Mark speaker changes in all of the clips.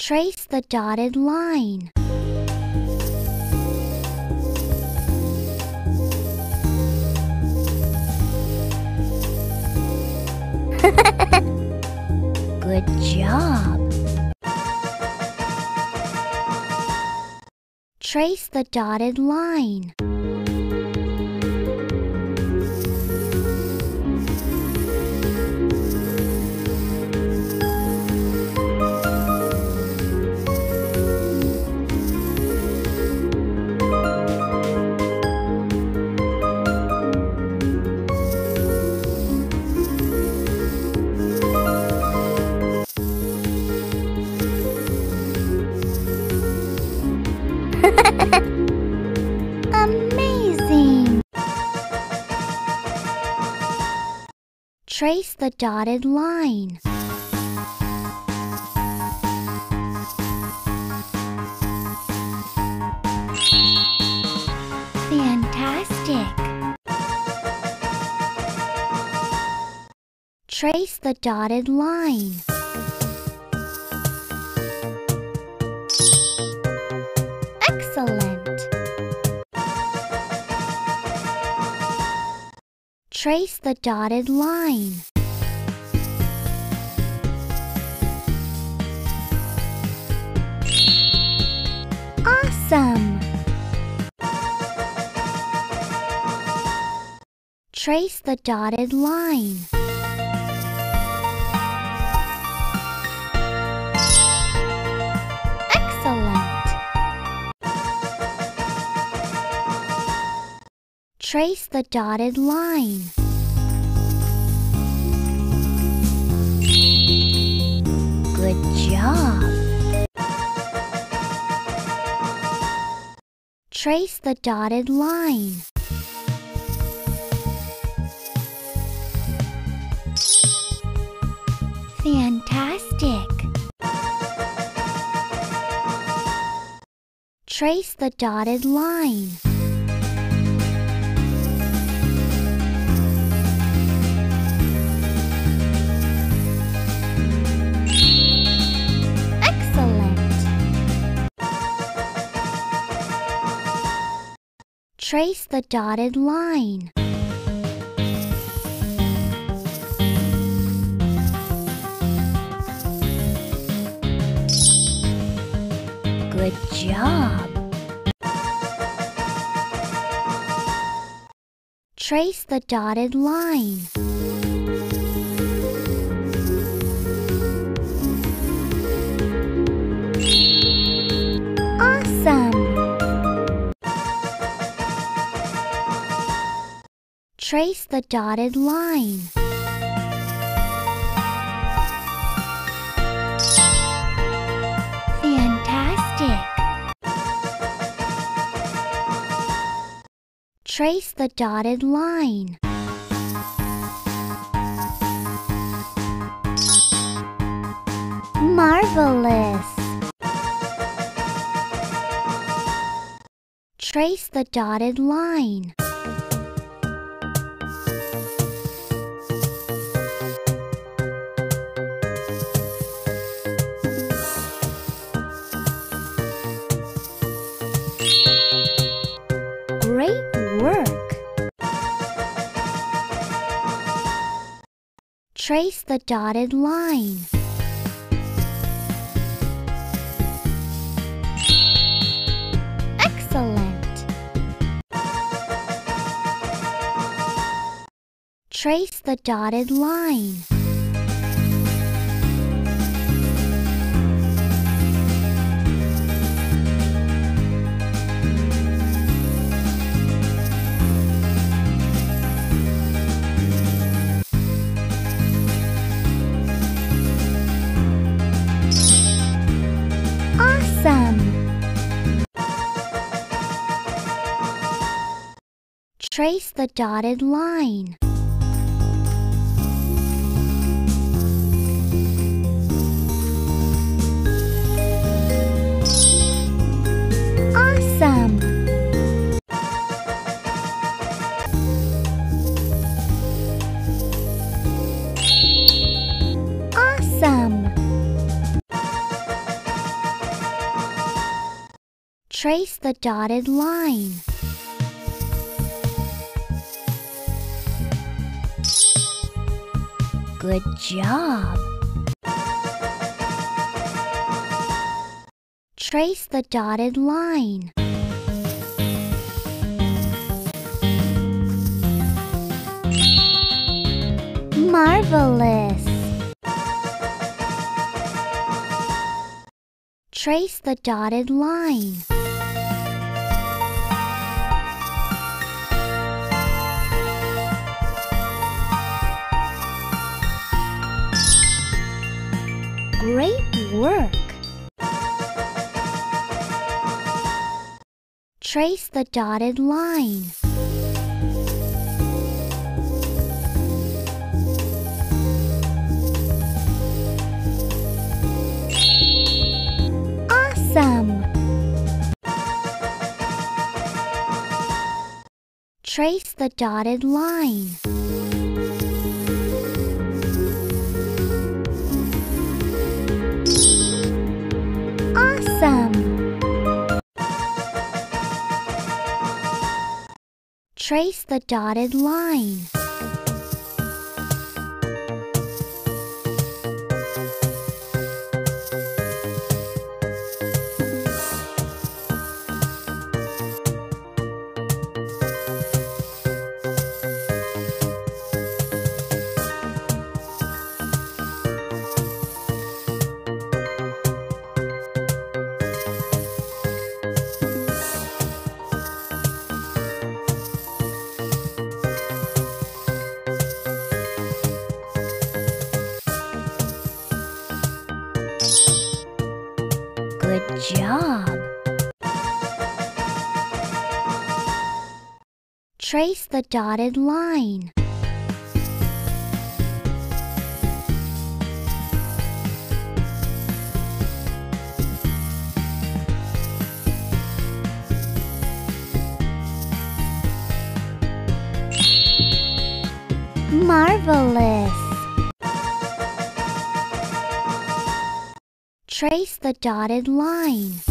Speaker 1: Trace the dotted line. Good job. Trace the dotted line. Amazing! Trace the dotted line. Fantastic! Trace the dotted line. Excellent! Trace the dotted line. Awesome! Trace the dotted line. Excellent! Trace the dotted line. Good job! Trace the dotted line. Fantastic! Trace the dotted line. Trace the dotted line. Good job! Trace the dotted line. Awesome! Trace the dotted line. Fantastic! Trace the dotted line. Marvelous! Trace the dotted line. Great work! Trace the dotted line. Excellent! Trace the dotted line. Awesome! Trace the dotted line. Awesome! Awesome! Trace the dotted line. Good job! Trace the dotted line. Marvelous! Trace the dotted line. Great work! Trace the dotted line. Awesome! Trace the dotted line. Awesome! Trace the dotted line. Good job! Trace the dotted line. Marvelous! Trace the dotted line.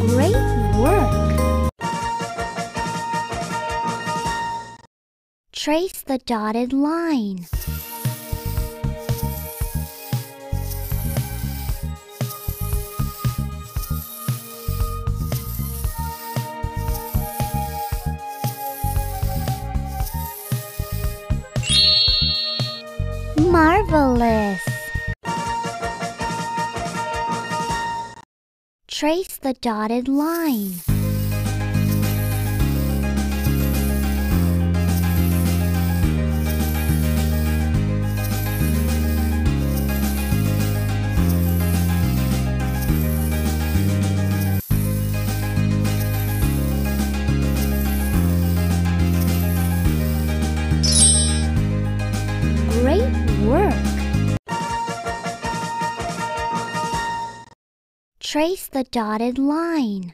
Speaker 1: Great work! Trace the dotted line. Marvelous! Trace the dotted line. Great work! Trace the dotted line.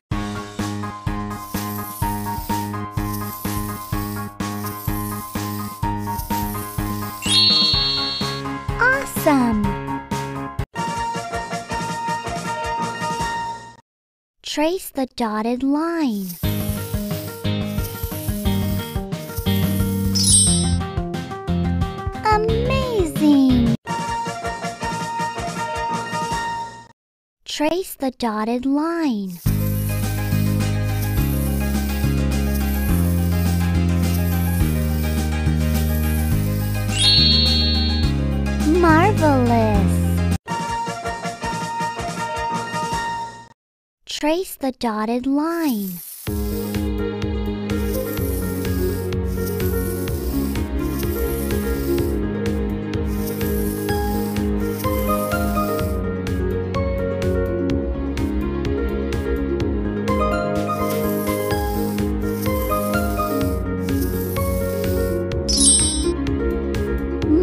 Speaker 1: Awesome! Trace the dotted line. Amazing! Trace the dotted line. Marvelous! Trace the dotted line.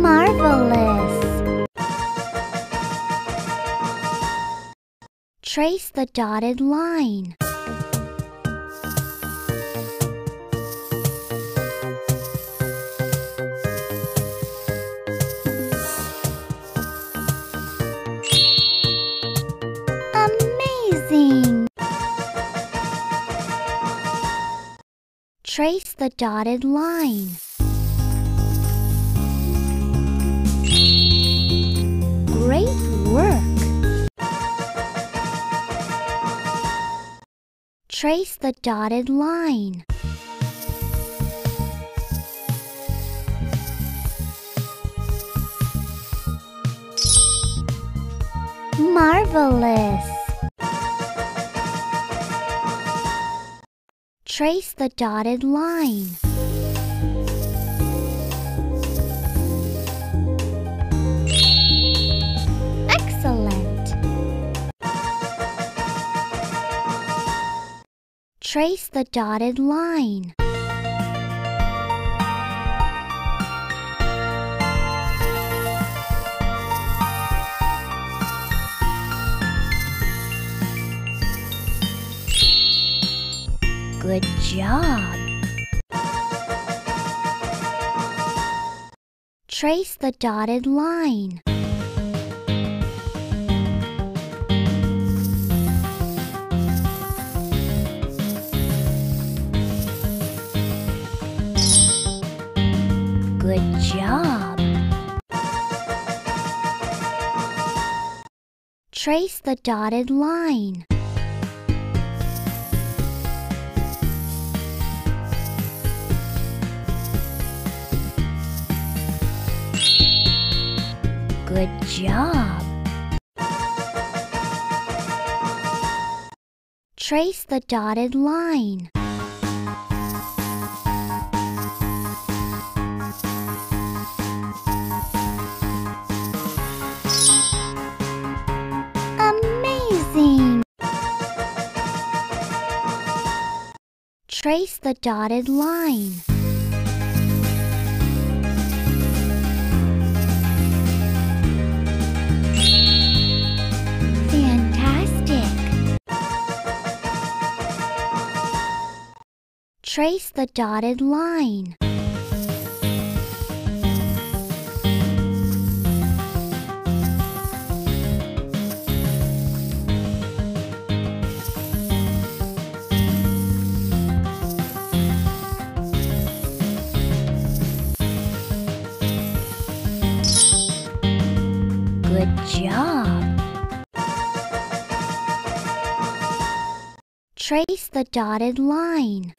Speaker 1: Marvelous! Trace the dotted line. Trace the dotted line. Great work! Trace the dotted line. Marvelous! Trace the dotted line. Excellent! Trace the dotted line. Good job! Trace the dotted line. Good job! Trace the dotted line. Good job! Trace the dotted line. Amazing! Trace the dotted line. Trace the dotted line. Good job! Trace the dotted line.